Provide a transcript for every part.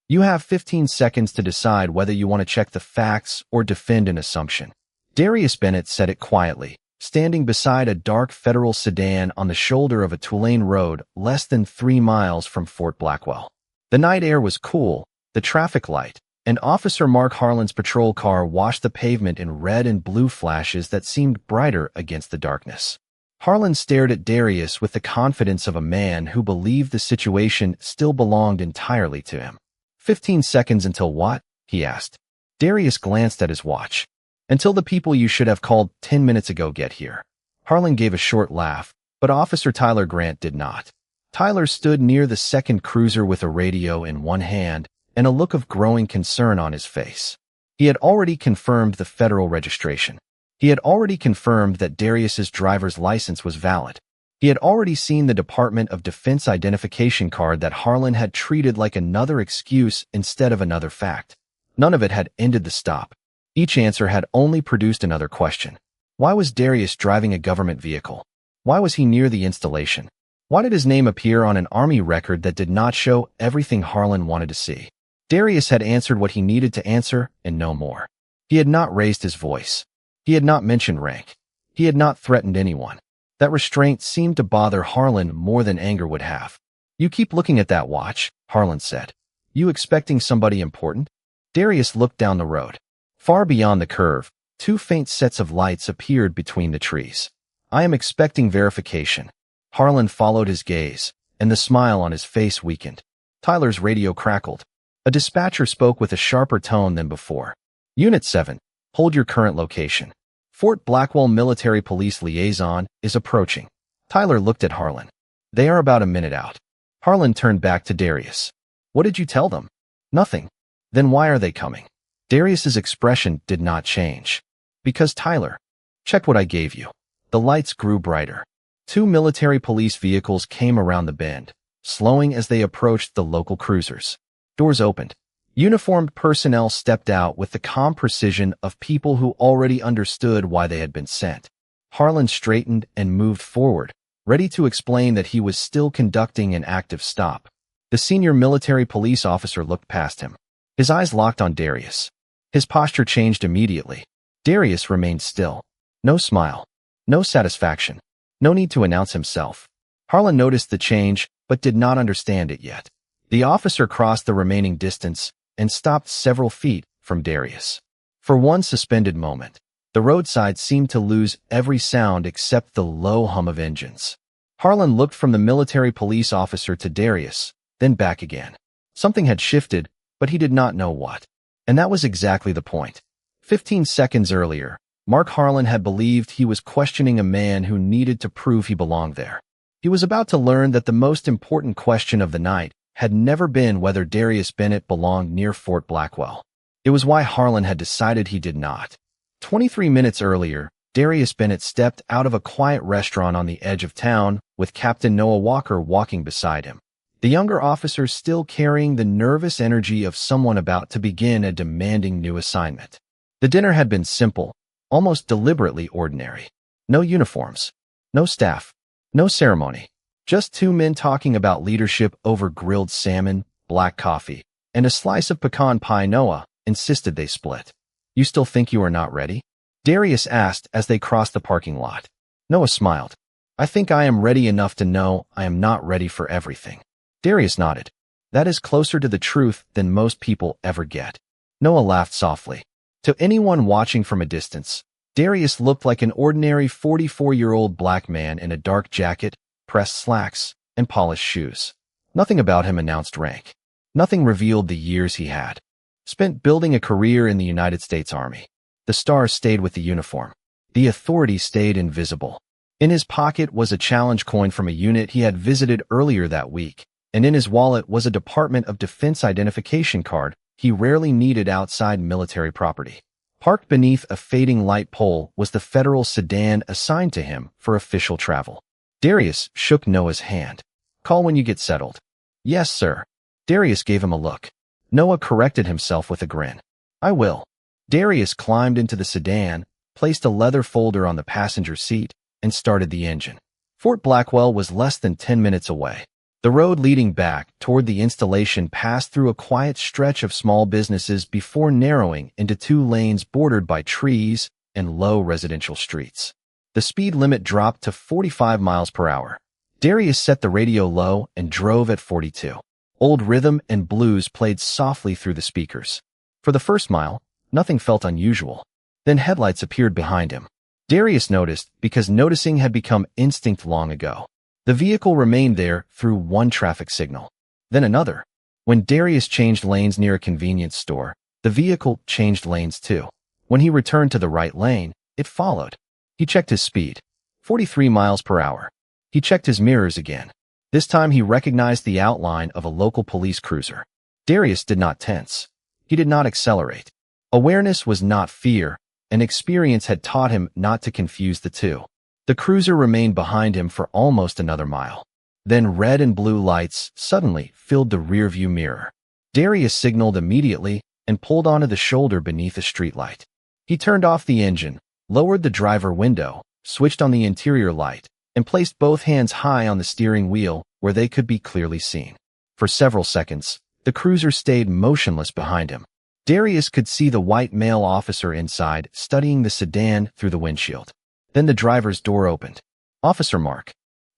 You have 15 seconds to decide whether you want to check the facts or defend an assumption. Darius Bennett said it quietly, standing beside a dark federal sedan on the shoulder of a two-lane road less than 3 miles from Fort Blackwell. The night air was cool, the traffic light, and Officer Mark Harlan's patrol car washed the pavement in red and blue flashes that seemed brighter against the darkness. Harlan stared at Darius with the confidence of a man who believed the situation still belonged entirely to him. 15 seconds until what? He asked. Darius glanced at his watch. Until the people you should have called 10 minutes ago get here. Harlan gave a short laugh, but Officer Tyler Grant did not. Tyler stood near the second cruiser with a radio in one hand and a look of growing concern on his face. He had already confirmed the federal registration. He had already confirmed that Darius's driver's license was valid. He had already seen the Department of Defense identification card that Harlan had treated like another excuse instead of another fact. None of it had ended the stop. Each answer had only produced another question. Why was Darius driving a government vehicle? Why was he near the installation? Why did his name appear on an Army record that did not show everything Harlan wanted to see? Darius had answered what he needed to answer and no more. He had not raised his voice. He had not mentioned rank. He had not threatened anyone. That restraint seemed to bother Harlan more than anger would have. You keep looking at that watch, Harlan said. You expecting somebody important? Darius looked down the road. Far beyond the curve, 2 faint sets of lights appeared between the trees. I am expecting verification. Harlan followed his gaze, and the smile on his face weakened. Tyler's radio crackled. A dispatcher spoke with a sharper tone than before. Unit 7, hold your current location. Fort Blackwell Military Police Liaison is approaching. Tyler looked at Harlan. They are about a minute out. Harlan turned back to Darius. What did you tell them? Nothing. Then why are they coming? Darius's expression did not change. Because Tyler. Check what I gave you. The lights grew brighter. 2 military police vehicles came around the bend, slowing as they approached the local cruisers. Doors opened. Uniformed personnel stepped out with the calm precision of people who already understood why they had been sent. Harlan straightened and moved forward, ready to explain that he was still conducting an active stop. The senior military police officer looked past him. His eyes locked on Darius. His posture changed immediately. Darius remained still. No smile. No satisfaction. No need to announce himself. Harlan noticed the change, but did not understand it yet. The officer crossed the remaining distance and stopped several feet from Darius. For one suspended moment, the roadside seemed to lose every sound except the low hum of engines. Harlan looked from the military police officer to Darius, then back again. Something had shifted, but he did not know what. And that was exactly the point. 15 seconds earlier, Mark Harlan had believed he was questioning a man who needed to prove he belonged there. He was about to learn that the most important question of the night had never been whether Darius Bennett belonged near Fort Blackwell. It was why Harlan had decided he did not. 23 minutes earlier, Darius Bennett stepped out of a quiet restaurant on the edge of town with Captain Noah Walker walking beside him. The younger officer still carrying the nervous energy of someone about to begin a demanding new assignment. The dinner had been simple, almost deliberately ordinary. No uniforms, no staff, no ceremony. Just 2 men talking about leadership over grilled salmon, black coffee, and a slice of pecan pie. Noah insisted they split. You still think you are not ready? Darius asked as they crossed the parking lot. Noah smiled. I think I am ready enough to know I am not ready for everything. Darius nodded. That is closer to the truth than most people ever get. Noah laughed softly. To anyone watching from a distance, Darius looked like an ordinary 44-year-old black man in a dark jacket, pressed slacks, and polished shoes. Nothing about him announced rank. Nothing revealed the years he had spent building a career in the United States Army. The stars stayed with the uniform. The authority stayed invisible. In his pocket was a challenge coin from a unit he had visited earlier that week, and in his wallet was a Department of Defense identification card he rarely needed outside military property. Parked beneath a fading light pole was the federal sedan assigned to him for official travel. Darius shook Noah's hand. Call when you get settled. Yes, sir. Darius gave him a look. Noah corrected himself with a grin. I will. Darius climbed into the sedan, placed a leather folder on the passenger seat, and started the engine. Fort Blackwell was less than 10 minutes away. The road leading back toward the installation passed through a quiet stretch of small businesses before narrowing into two lanes bordered by trees and low residential streets. The speed limit dropped to 45 miles per hour. Darius set the radio low and drove at 42. Old rhythm and blues played softly through the speakers. For the first mile, nothing felt unusual. Then headlights appeared behind him. Darius noticed because noticing had become instinct long ago. The vehicle remained there through one traffic signal, then another. When Darius changed lanes near a convenience store, the vehicle changed lanes too. When he returned to the right lane, it followed. He checked his speed, 43 miles per hour. He checked his mirrors again. This time he recognized the outline of a local police cruiser. Darius did not tense. He did not accelerate. Awareness was not fear, and experience had taught him not to confuse the two. The cruiser remained behind him for almost another mile. Then red and blue lights suddenly filled the rearview mirror. Darius signaled immediately and pulled onto the shoulder beneath a streetlight. He turned off the engine, lowered the driver window, switched on the interior light, and placed both hands high on the steering wheel where they could be clearly seen. For several seconds, the cruiser stayed motionless behind him. Darius could see the white male officer inside, studying the sedan through the windshield. Then the driver's door opened. Officer Mark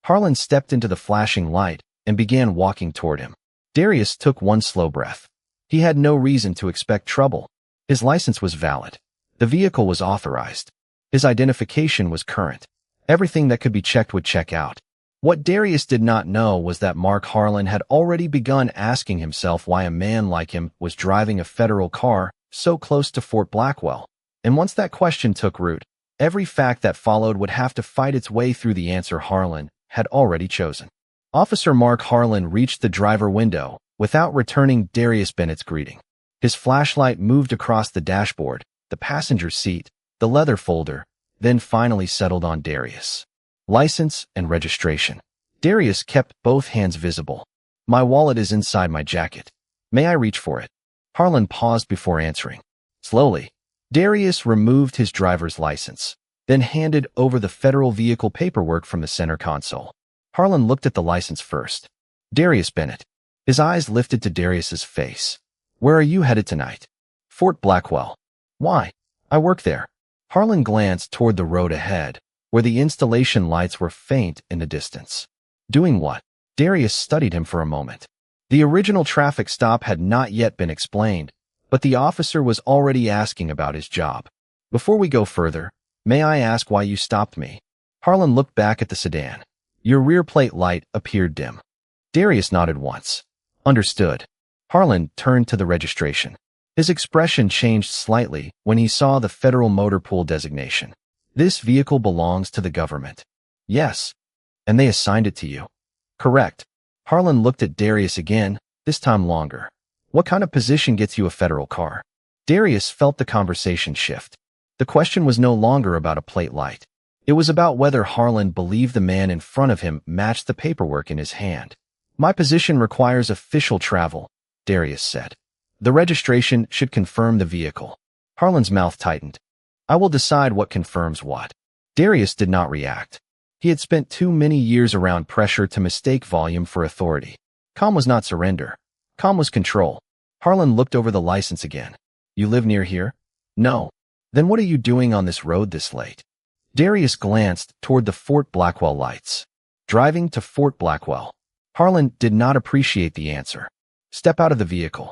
Harlan stepped into the flashing light and began walking toward him. Darius took one slow breath. He had no reason to expect trouble. His license was valid. The vehicle was authorized. His identification was current. Everything that could be checked would check out. What Darius did not know was that Mark Harlan had already begun asking himself why a man like him was driving a federal car so close to Fort Blackwell. And once that question took root, every fact that followed would have to fight its way through the answer Harlan had already chosen. Officer Mark Harlan reached the driver window without returning Darius Bennett's greeting. His flashlight moved across the dashboard, the passenger seat, the leather folder, then finally settled on Darius. License and registration. Darius kept both hands visible. My wallet is inside my jacket. May I reach for it? Harlan paused before answering. Slowly, Darius removed his driver's license, then handed over the federal vehicle paperwork from the center console. Harlan looked at the license first. Darius Bennett. His eyes lifted to Darius's face. Where are you headed tonight? Fort Blackwell. Why? I work there. Harlan glanced toward the road ahead, where the installation lights were faint in the distance. Doing what? Darius studied him for a moment. The original traffic stop had not yet been explained, but the officer was already asking about his job. Before we go further, may I ask why you stopped me? Harlan looked back at the sedan. Your rear plate light appeared dim. Darius nodded once. Understood. Harlan turned to the registration. His expression changed slightly when he saw the federal motor pool designation. This vehicle belongs to the government. Yes. And they assigned it to you. Correct. Harlan looked at Darius again, this time longer. What kind of position gets you a federal car? Darius felt the conversation shift. The question was no longer about a plate light. It was about whether Harlan believed the man in front of him matched the paperwork in his hand. My position requires official travel, Darius said. The registration should confirm the vehicle. Harlan's mouth tightened. I will decide what confirms what. Darius did not react. He had spent too many years around pressure to mistake volume for authority. Calm was not surrender. Calm was control. Harlan looked over the license again. You live near here? No. Then what are you doing on this road this late? Darius glanced toward the Fort Blackwell lights. Driving to Fort Blackwell. Harlan did not appreciate the answer. Step out of the vehicle.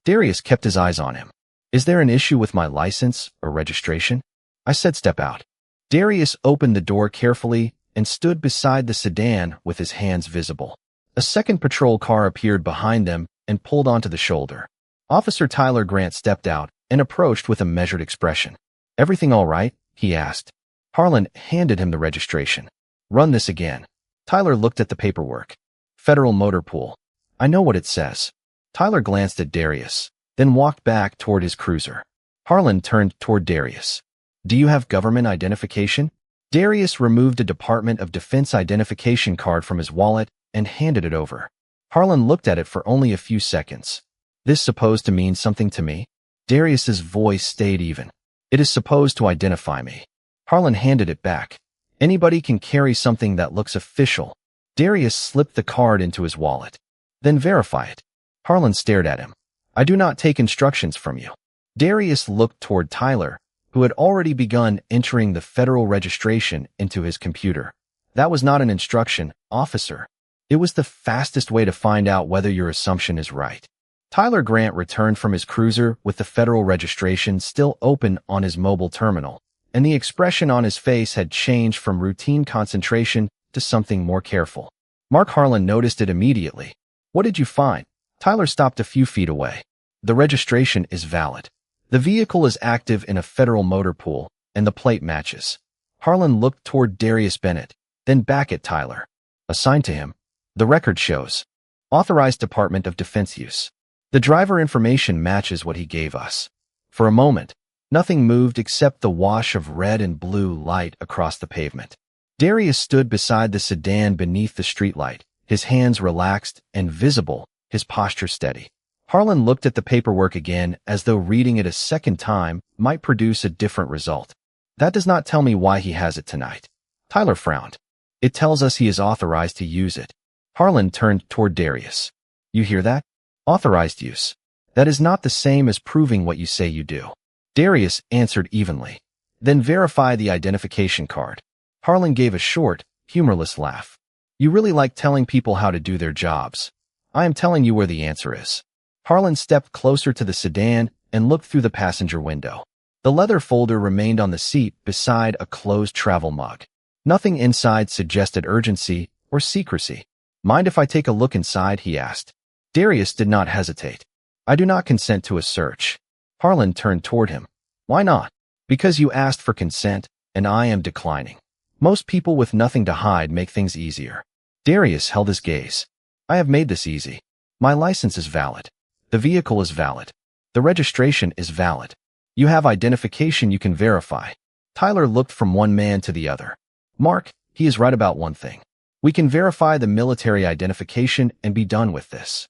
Darius kept his eyes on him. Is there an issue with my license or registration? I said step out. Darius opened the door carefully and stood beside the sedan with his hands visible. A second patrol car appeared behind them and pulled onto the shoulder. Officer Tyler Grant stepped out and approached with a measured expression. Everything all right? He asked. Harlan handed him the registration. Run this again. Tyler looked at the paperwork. Federal Motor Pool. I know what it says. Tyler glanced at Darius, then walked back toward his cruiser. Harlan turned toward Darius. Do you have government identification? Darius removed a Department of Defense identification card from his wallet and handed it over. Harlan looked at it for only a few seconds. This supposed to mean something to me? Darius's voice stayed even. It is supposed to identify me. Harlan handed it back. Anybody can carry something that looks official. Darius slipped the card into his wallet. Then verify it. Harlan stared at him. I do not take instructions from you. Darius looked toward Tyler, who had already begun entering the federal registration into his computer. That was not an instruction, officer. It was the fastest way to find out whether your assumption is right. Tyler Grant returned from his cruiser with the federal registration still open on his mobile terminal, and the expression on his face had changed from routine concentration to something more careful. Mark Harlan noticed it immediately. What did you find? Tyler stopped a few feet away. The registration is valid. The vehicle is active in a federal motor pool, and the plate matches. Harlan looked toward Darius Bennett, then back at Tyler. Assigned to him. The record shows. Authorized Department of Defense use. The driver information matches what he gave us. For a moment, nothing moved except the wash of red and blue light across the pavement. Darius stood beside the sedan beneath the streetlight, his hands relaxed and visible, his posture steady. Harlan looked at the paperwork again as though reading it a second time might produce a different result. That does not tell me why he has it tonight. Tyler frowned. It tells us he is authorized to use it. Harlan turned toward Darius. You hear that? Authorized use. That is not the same as proving what you say you do. Darius answered evenly. Then verify the identification card. Harlan gave a short, humorless laugh. You really like telling people how to do their jobs. I am telling you where the answer is. Harlan stepped closer to the sedan and looked through the passenger window. The leather folder remained on the seat beside a closed travel mug. Nothing inside suggested urgency or secrecy. Mind if I take a look inside? He asked. Darius did not hesitate. I do not consent to a search. Harlan turned toward him. Why not? Because you asked for consent, and I am declining. Most people with nothing to hide make things easier. Darius held his gaze. I have made this easy. My license is valid. The vehicle is valid. The registration is valid. You have identification you can verify. Tyler looked from one man to the other. Mark, he is right about one thing. We can verify the military identification and be done with this.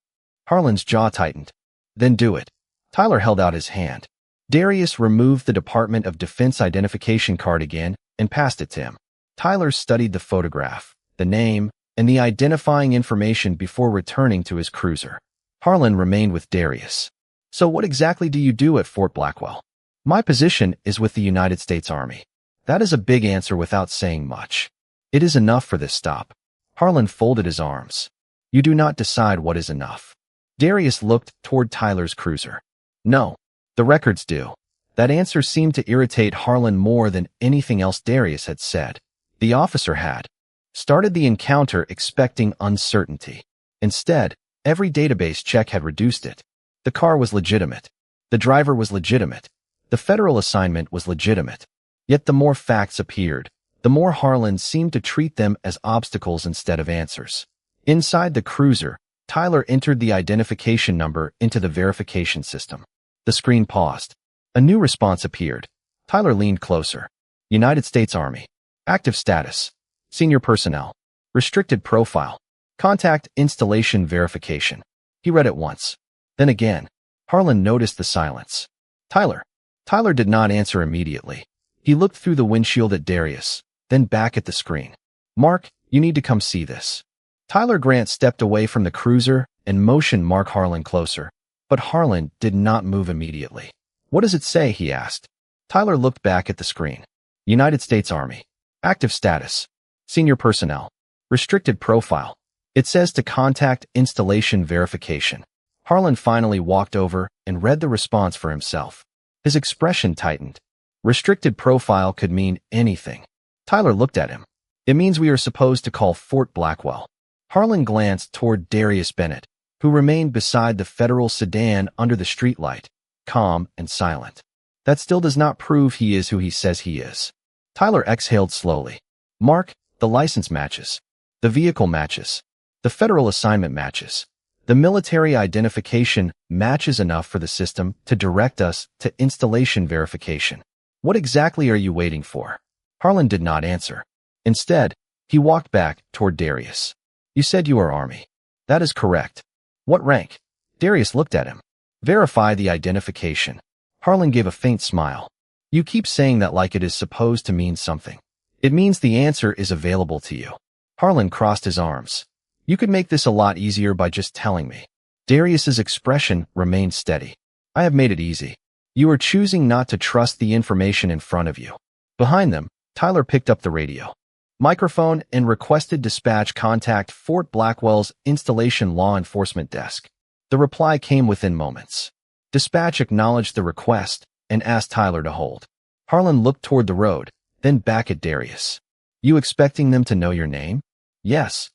Harlan's jaw tightened. Then do it. Tyler held out his hand. Darius removed the Department of Defense identification card again and passed it to him. Tyler studied the photograph, the name, and the identifying information before returning to his cruiser. Harlan remained with Darius. So what exactly do you do at Fort Blackwell? My position is with the United States Army. That is a big answer without saying much. It is enough for this stop. Harlan folded his arms. You do not decide what is enough. Darius looked toward Tyler's cruiser. No, the records do. That answer seemed to irritate Harlan more than anything else Darius had said. The officer had started the encounter expecting uncertainty. Instead, every database check had reduced it. The car was legitimate. The driver was legitimate. The federal assignment was legitimate. Yet the more facts appeared, the more Harlan seemed to treat them as obstacles instead of answers. Inside the cruiser, Tyler entered the identification number into the verification system. The screen paused. A new response appeared. Tyler leaned closer. United States Army. Active status. Senior personnel. Restricted profile. Contact installation verification. He read it once. Then again. Harlan noticed the silence. Tyler. Tyler did not answer immediately. He looked through the windshield at Darius, then back at the screen. Mark, you need to come see this. Tyler Grant stepped away from the cruiser and motioned Mark Harlan closer, but Harlan did not move immediately. What does it say? He asked. Tyler looked back at the screen. United States Army. Active status. Senior personnel. Restricted profile. It says to contact installation verification. Harlan finally walked over and read the response for himself. His expression tightened. Restricted profile could mean anything. Tyler looked at him. It means we are supposed to call Fort Blackwell. Harlan glanced toward Darius Bennett, who remained beside the federal sedan under the streetlight, calm and silent. That still does not prove he is who he says he is. Tyler exhaled slowly. Mark, the license matches. The vehicle matches. The federal assignment matches. The military identification matches enough for the system to direct us to installation verification. What exactly are you waiting for? Harlan did not answer. Instead, he walked back toward Darius. You said you are Army. That is correct. What rank? Darius looked at him. Verify the identification. Harlan gave a faint smile. You keep saying that like it is supposed to mean something. It means the answer is available to you. Harlan crossed his arms. You could make this a lot easier by just telling me. Darius's expression remained steady. I have made it easy. You are choosing not to trust the information in front of you. Behind them, Tyler picked up the radio. Microphone and requested dispatch contact Fort Blackwell's installation law enforcement desk. The reply came within moments. Dispatch acknowledged the request and asked Tyler to hold. Harlan looked toward the road, then back at Darius. You expecting them to know your name? Yes.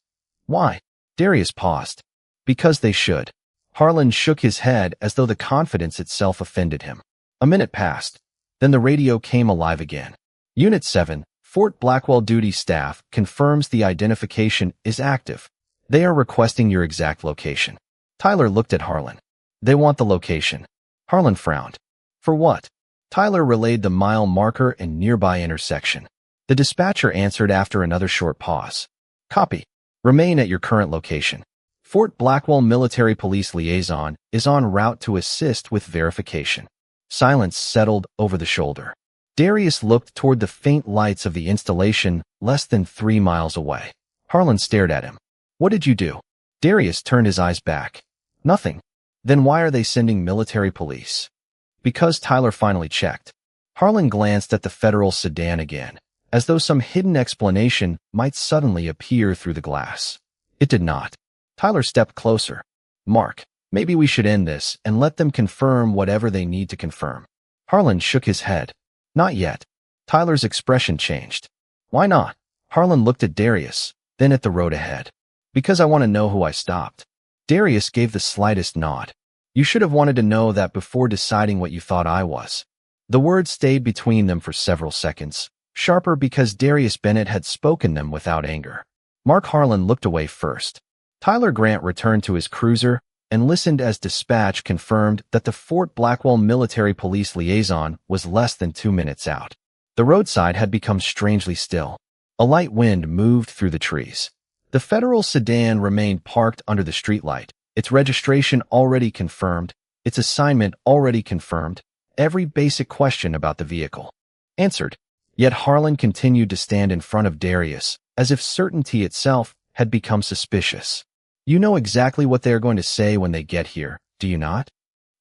Why? Darius paused. Because they should. Harlan shook his head as though the confidence itself offended him. A minute passed. Then the radio came alive again. Unit 7, Fort Blackwell duty staff confirms the identification is active. They are requesting your exact location. Tyler looked at Harlan. They want the location. Harlan frowned. For what? Tyler relayed the mile marker and nearby intersection. The dispatcher answered after another short pause. Copy. Remain at your current location. Fort Blackwell Military Police Liaison is en route to assist with verification. Silence settled over the shoulder. Darius looked toward the faint lights of the installation less than 3 miles away. Harlan stared at him. What did you do? Darius turned his eyes back. Nothing. Then why are they sending military police? Because Tyler finally checked. Harlan glanced at the federal sedan again, as though some hidden explanation might suddenly appear through the glass. It did not. Tyler stepped closer. Mark, maybe we should end this and let them confirm whatever they need to confirm. Harlan shook his head. Not yet. Tyler's expression changed. Why not? Harlan looked at Darius, then at the road ahead. Because I want to know who I stopped. Darius gave the slightest nod. You should have wanted to know that before deciding what you thought I was. The words stayed between them for several seconds, sharper because Darius Bennett had spoken them without anger. Mark Harlan looked away first. Tyler Grant returned to his cruiser and listened as dispatch confirmed that the Fort Blackwell Military Police Liaison was less than 2 minutes out. The roadside had become strangely still. A light wind moved through the trees. The federal sedan remained parked under the streetlight, its registration already confirmed, its assignment already confirmed, every basic question about the vehicle answered. Yet Harlan continued to stand in front of Darius, as if certainty itself had become suspicious. You know exactly what they are going to say when they get here, do you not?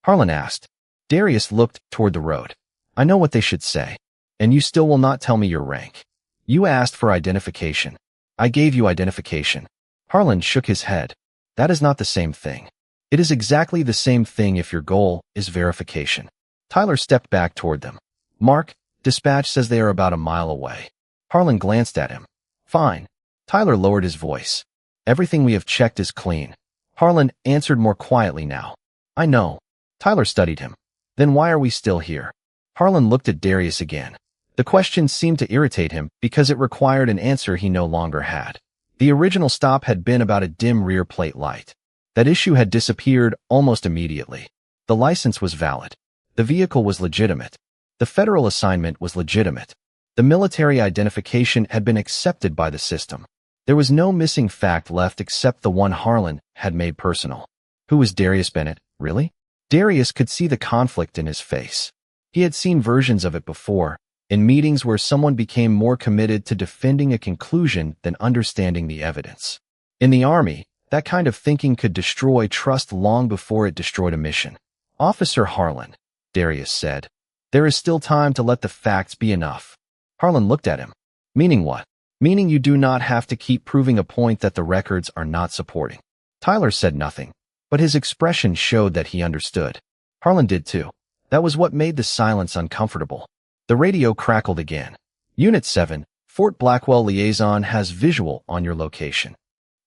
Harlan asked. Darius looked toward the road. I know what they should say. And you still will not tell me your rank. You asked for identification. I gave you identification. Harlan shook his head. That is not the same thing. It is exactly the same thing if your goal is verification. Tyler stepped back toward them. Mark, dispatch says they are about a mile away. Harlan glanced at him. Fine. Tyler lowered his voice. Everything we have checked is clean. Harlan answered more quietly now. I know. Tyler studied him. Then why are we still here? Harlan looked at Darius again. The question seemed to irritate him because it required an answer he no longer had. The original stop had been about a dim rear plate light. That issue had disappeared almost immediately. The license was valid. The vehicle was legitimate. The federal assignment was legitimate. The military identification had been accepted by the system. There was no missing fact left except the one Harlan had made personal. Who was Darius Bennett, really? Darius could see the conflict in his face. He had seen versions of it before, in meetings where someone became more committed to defending a conclusion than understanding the evidence. In the Army, that kind of thinking could destroy trust long before it destroyed a mission. Officer Harlan, Darius said, there is still time to let the facts be enough. Harlan looked at him. Meaning what? Meaning you do not have to keep proving a point that the records are not supporting. Tyler said nothing, but his expression showed that he understood. Harlan did too. That was what made the silence uncomfortable. The radio crackled again. Unit 7, Fort Blackwell Liaison has visual on your location.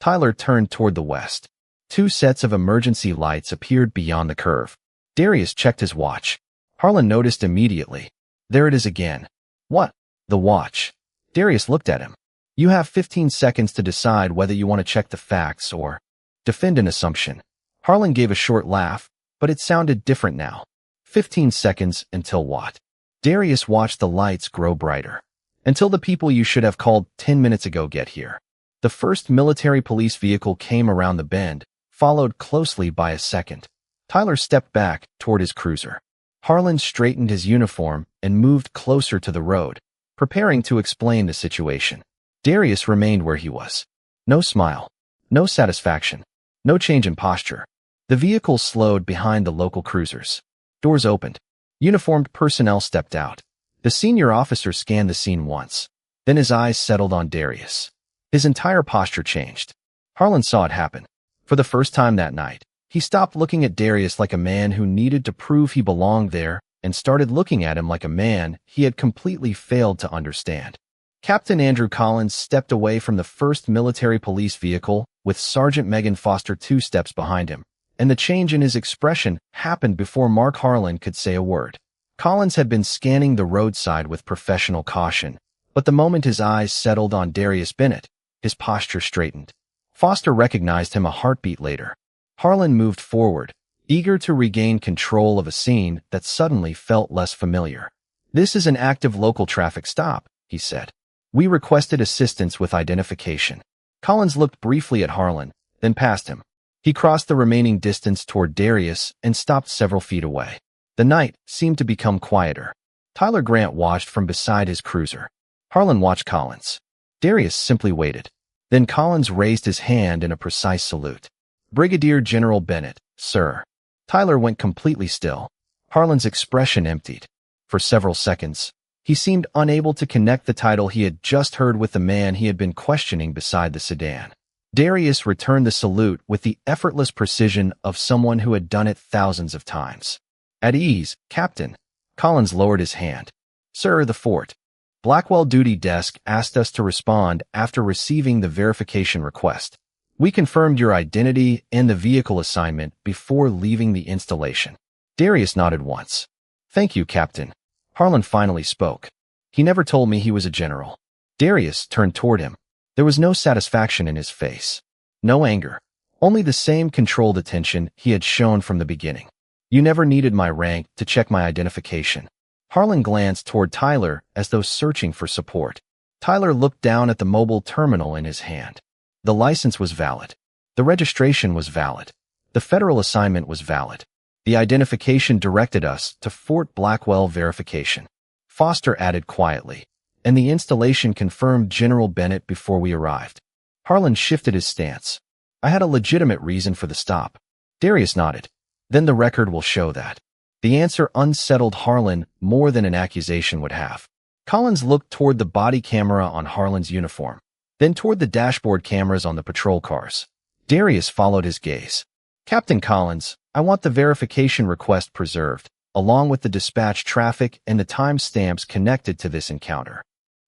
Tyler turned toward the west. 2 sets of emergency lights appeared beyond the curve. Darius checked his watch. Harlan noticed immediately. There it is again. What? The watch. Darius looked at him. You have 15 seconds to decide whether you want to check the facts or defend an assumption. Harlan gave a short laugh, but it sounded different now. 15 seconds until what? Darius watched the lights grow brighter. Until the people you should have called 10 minutes ago get here. The first military police vehicle came around the bend, followed closely by a second. Tyler stepped back toward his cruiser. Harlan straightened his uniform and moved closer to the road, preparing to explain the situation. Darius remained where he was. No smile. No satisfaction. No change in posture. The vehicle slowed behind the local cruisers. Doors opened. Uniformed personnel stepped out. The senior officer scanned the scene once. Then his eyes settled on Darius. His entire posture changed. Harlan saw it happen. For the first time that night, he stopped looking at Darius like a man who needed to prove he belonged there and started looking at him like a man he had completely failed to understand. Captain Andrew Collins stepped away from the first military police vehicle with Sergeant Megan Foster 2 steps behind him, and the change in his expression happened before Mark Harlan could say a word. Collins had been scanning the roadside with professional caution, but the moment his eyes settled on Darius Bennett, his posture straightened. Foster recognized him a heartbeat later. Harlan moved forward, eager to regain control of a scene that suddenly felt less familiar. "This is an active local traffic stop," he said. "We requested assistance with identification." Collins looked briefly at Harlan, then past him. He crossed the remaining distance toward Darius and stopped several feet away. The night seemed to become quieter. Tyler Grant watched from beside his cruiser. Harlan watched Collins. Darius simply waited. Then Collins raised his hand in a precise salute. "Brigadier General Bennett, sir." Tyler went completely still. Harlan's expression emptied. For several seconds, he seemed unable to connect the title he had just heard with the man he had been questioning beside the sedan. Darius returned the salute with the effortless precision of someone who had done it thousands of times. "At ease, Captain." Collins lowered his hand. "Sir, the Fort Blackwell duty desk asked us to respond after receiving the verification request. We confirmed your identity and the vehicle assignment before leaving the installation." Darius nodded once. "Thank you, Captain." Harlan finally spoke. "He never told me he was a general." Darius turned toward him. There was no satisfaction in his face. No anger. Only the same controlled attention he had shown from the beginning. "You never needed my rank to check my identification." Harlan glanced toward Tyler as though searching for support. Tyler looked down at the mobile terminal in his hand. The license was valid. The registration was valid. The federal assignment was valid. The identification directed us to Fort Blackwell verification. Foster added quietly, "And the installation confirmed General Bennett before we arrived." Harlan shifted his stance. "I had a legitimate reason for the stop." Darius nodded. "Then the record will show that." The answer unsettled Harlan more than an accusation would have. Collins looked toward the body camera on Harlan's uniform, then toward the dashboard cameras on the patrol cars. Darius followed his gaze. "Captain Collins, I want the verification request preserved, along with the dispatch traffic and the timestamps connected to this encounter."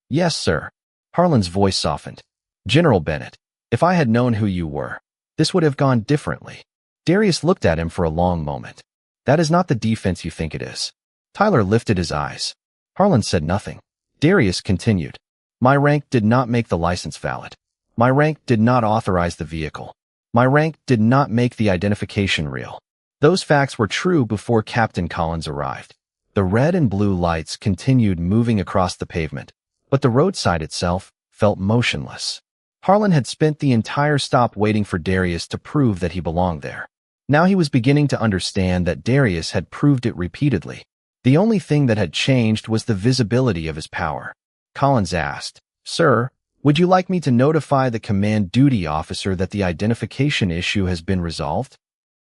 "Yes, sir." Harlan's voice softened. "General Bennett, if I had known who you were, this would have gone differently." Darius looked at him for a long moment. "That is not the defense you think it is." Tyler lifted his eyes. Harlan said nothing. Darius continued. "My rank did not make the license valid. My rank did not authorize the vehicle. My rank did not make the identification real. Those facts were true before Captain Collins arrived." The red and blue lights continued moving across the pavement, but the roadside itself felt motionless. Harlan had spent the entire stop waiting for Darius to prove that he belonged there. Now he was beginning to understand that Darius had proved it repeatedly. The only thing that had changed was the visibility of his power. Collins asked, "Sir, would you like me to notify the command duty officer that the identification issue has been resolved?"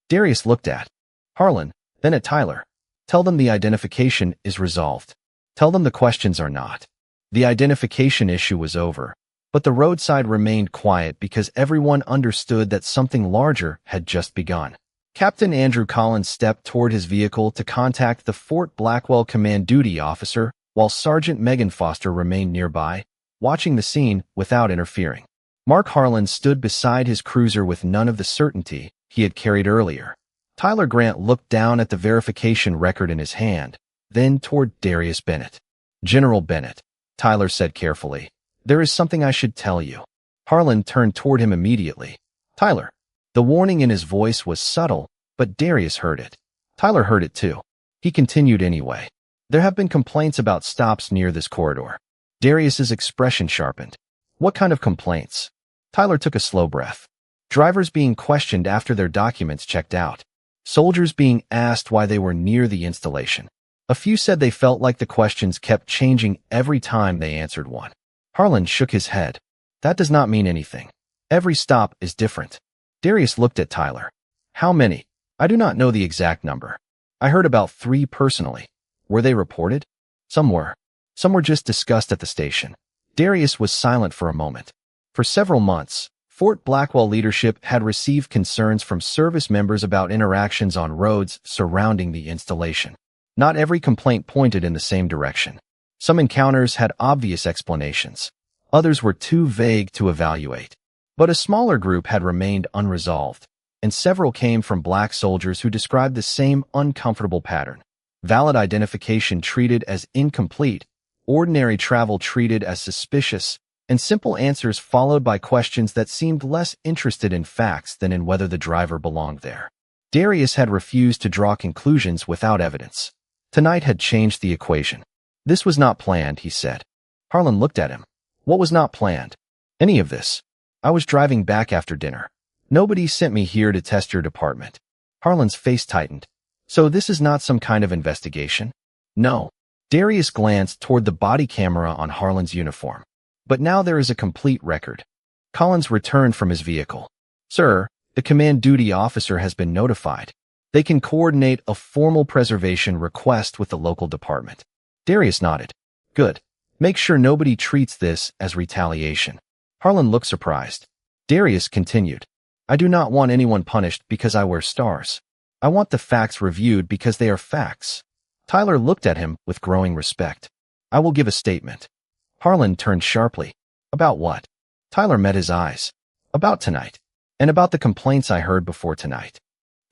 Darius looked at Harlan, then at Tyler. "Tell them the identification is resolved. Tell them the questions are not." The identification issue was over, but the roadside remained quiet because everyone understood that something larger had just begun. Captain Andrew Collins stepped toward his vehicle to contact the Fort Blackwell command duty officer, while Sergeant Megan Foster remained nearby, watching the scene without interfering. Mark Harlan stood beside his cruiser with none of the certainty he had carried earlier. Tyler Grant looked down at the verification record in his hand, then toward Darius Bennett. "General Bennett," Tyler said carefully, "there is something I should tell you." Harlan turned toward him immediately. "Tyler." The warning in his voice was subtle, but Darius heard it. Tyler heard it too. He continued anyway. "There have been complaints about stops near this corridor." Darius's expression sharpened. "What kind of complaints?" Tyler took a slow breath. "Drivers being questioned after their documents checked out. Soldiers being asked why they were near the installation. A few said they felt like the questions kept changing every time they answered one." Harlan shook his head. "That does not mean anything." Every stop is different. Darius looked at Tyler. How many? I do not know the exact number. I heard about 3 personally. Were they reported? Some were. Some were just discussed at the station. Darius was silent for a moment. For several months, Fort Blackwell leadership had received concerns from service members about interactions on roads surrounding the installation. Not every complaint pointed in the same direction. Some encounters had obvious explanations. Others were too vague to evaluate. But a smaller group had remained unresolved, and several came from black soldiers who described the same uncomfortable pattern. Valid identification treated as incomplete, ordinary travel treated as suspicious, and simple answers followed by questions that seemed less interested in facts than in whether the driver belonged there. Darius had refused to draw conclusions without evidence. Tonight had changed the equation. This was not planned, he said. Harlan looked at him. What was not planned? Any of this. I was driving back after dinner. Nobody sent me here to test your department. Harlan's face tightened. So this is not some kind of investigation? No. Darius glanced toward the body camera on Harlan's uniform. But now there is a complete record. Collins returned from his vehicle. Sir, the command duty officer has been notified. They can coordinate a formal preservation request with the local department. Darius nodded. Good. Make sure nobody treats this as retaliation. Harlan looked surprised. Darius continued. I do not want anyone punished because I wear stars. I want the facts reviewed because they are facts. Tyler looked at him with growing respect. I will give a statement. Harlan turned sharply. About what? Tyler met his eyes. About tonight. And about the complaints I heard before tonight.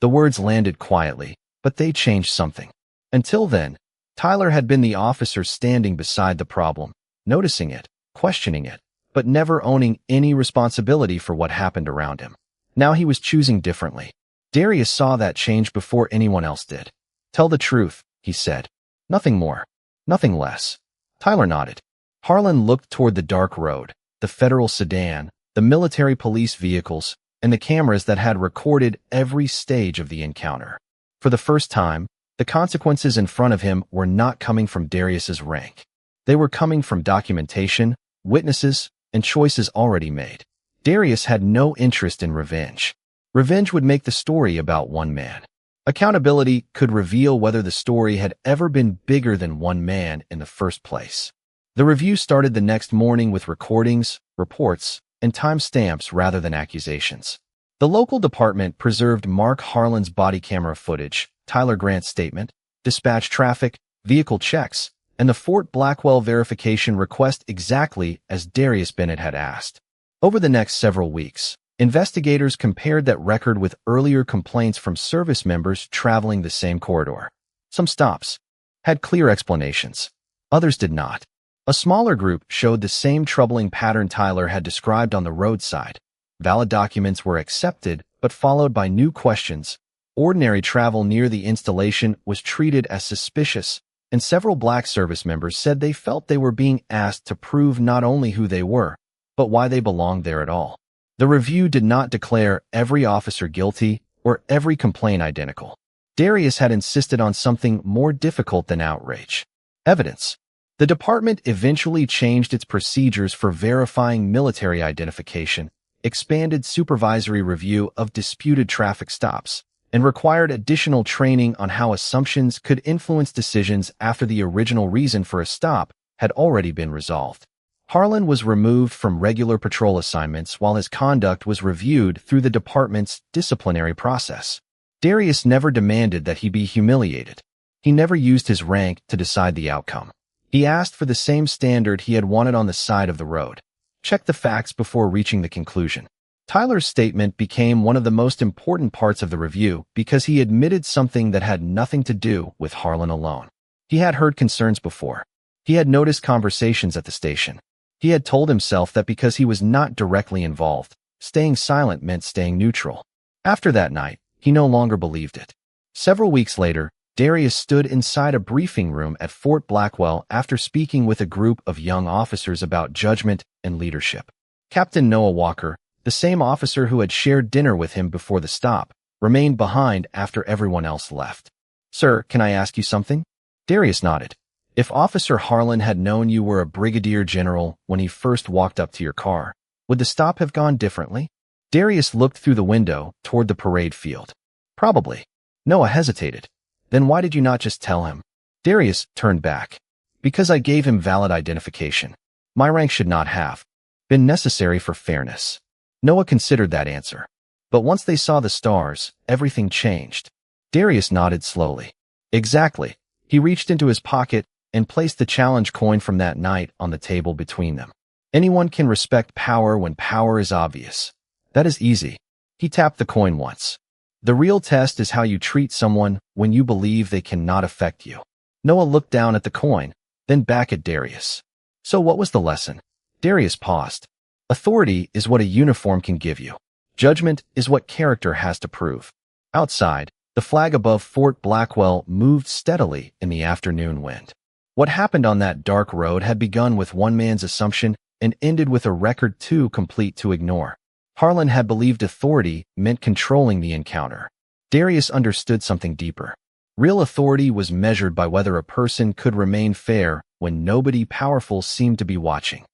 The words landed quietly, but they changed something. Until then, Tyler had been the officer standing beside the problem, noticing it, questioning it, but never owning any responsibility for what happened around him. Now he was choosing differently. Darius saw that change before anyone else did. Tell the truth, he said. Nothing more. Nothing less. Tyler nodded. Harlan looked toward the dark road, the federal sedan, the military police vehicles, and the cameras that had recorded every stage of the encounter. For the first time, the consequences in front of him were not coming from Darius's rank. They were coming from documentation, witnesses, and choices already made. Darius had no interest in revenge. Revenge would make the story about one man. Accountability could reveal whether the story had ever been bigger than one man in the first place. The review started the next morning with recordings, reports, and timestamps rather than accusations. The local department preserved Mark Harlan's body camera footage, Tyler Grant's statement, dispatch traffic, vehicle checks, and the Fort Blackwell verification request exactly as Darius Bennett had asked. Over the next several weeks, investigators compared that record with earlier complaints from service members traveling the same corridor. Some stops had clear explanations. Others did not. A smaller group showed the same troubling pattern Tyler had described on the roadside. Valid documents were accepted, but followed by new questions. Ordinary travel near the installation was treated as suspicious, and several black service members said they felt they were being asked to prove not only who they were, but why they belonged there at all. The review did not declare every officer guilty or every complaint identical. Darius had insisted on something more difficult than outrage. Evidence. The department eventually changed its procedures for verifying military identification, expanded supervisory review of disputed traffic stops, and required additional training on how assumptions could influence decisions after the original reason for a stop had already been resolved. Harlan was removed from regular patrol assignments while his conduct was reviewed through the department's disciplinary process. Darius never demanded that he be humiliated. He never used his rank to decide the outcome. He asked for the same standard he had wanted on the side of the road. Check the facts before reaching the conclusion. Tyler's statement became one of the most important parts of the review because he admitted something that had nothing to do with Harlan alone. He had heard concerns before. He had noticed conversations at the station. He had told himself that because he was not directly involved, staying silent meant staying neutral. After that night, he no longer believed it. Several weeks later, Darius stood inside a briefing room at Fort Blackwell after speaking with a group of young officers about judgment and leadership. Captain Noah Walker, the same officer who had shared dinner with him before the stop, remained behind after everyone else left. Sir, can I ask you something? Darius nodded. If Officer Harlan had known you were a brigadier general when he first walked up to your car, Would the stop have gone differently? Darius looked through the window toward the parade field. Probably. Noah hesitated. Then why did you not just tell him? Darius turned back. Because I gave him valid identification. My rank should not have been necessary for fairness. Noah considered that answer. But once they saw the stars, everything changed. Darius nodded slowly. Exactly. He reached into his pocket and placed the challenge coin from that night on the table between them. Anyone can respect power when power is obvious. That is easy. He tapped the coin once. The real test is how you treat someone when you believe they cannot affect you. Noah looked down at the coin, then back at Darius. So what was the lesson? Darius paused. Authority is what a uniform can give you. Judgment is what character has to prove. Outside, the flag above Fort Blackwell moved steadily in the afternoon wind. What happened on that dark road had begun with one man's assumption and ended with a record too complete to ignore. Harlan had believed authority meant controlling the encounter. Darius understood something deeper. Real authority was measured by whether a person could remain fair when nobody powerful seemed to be watching.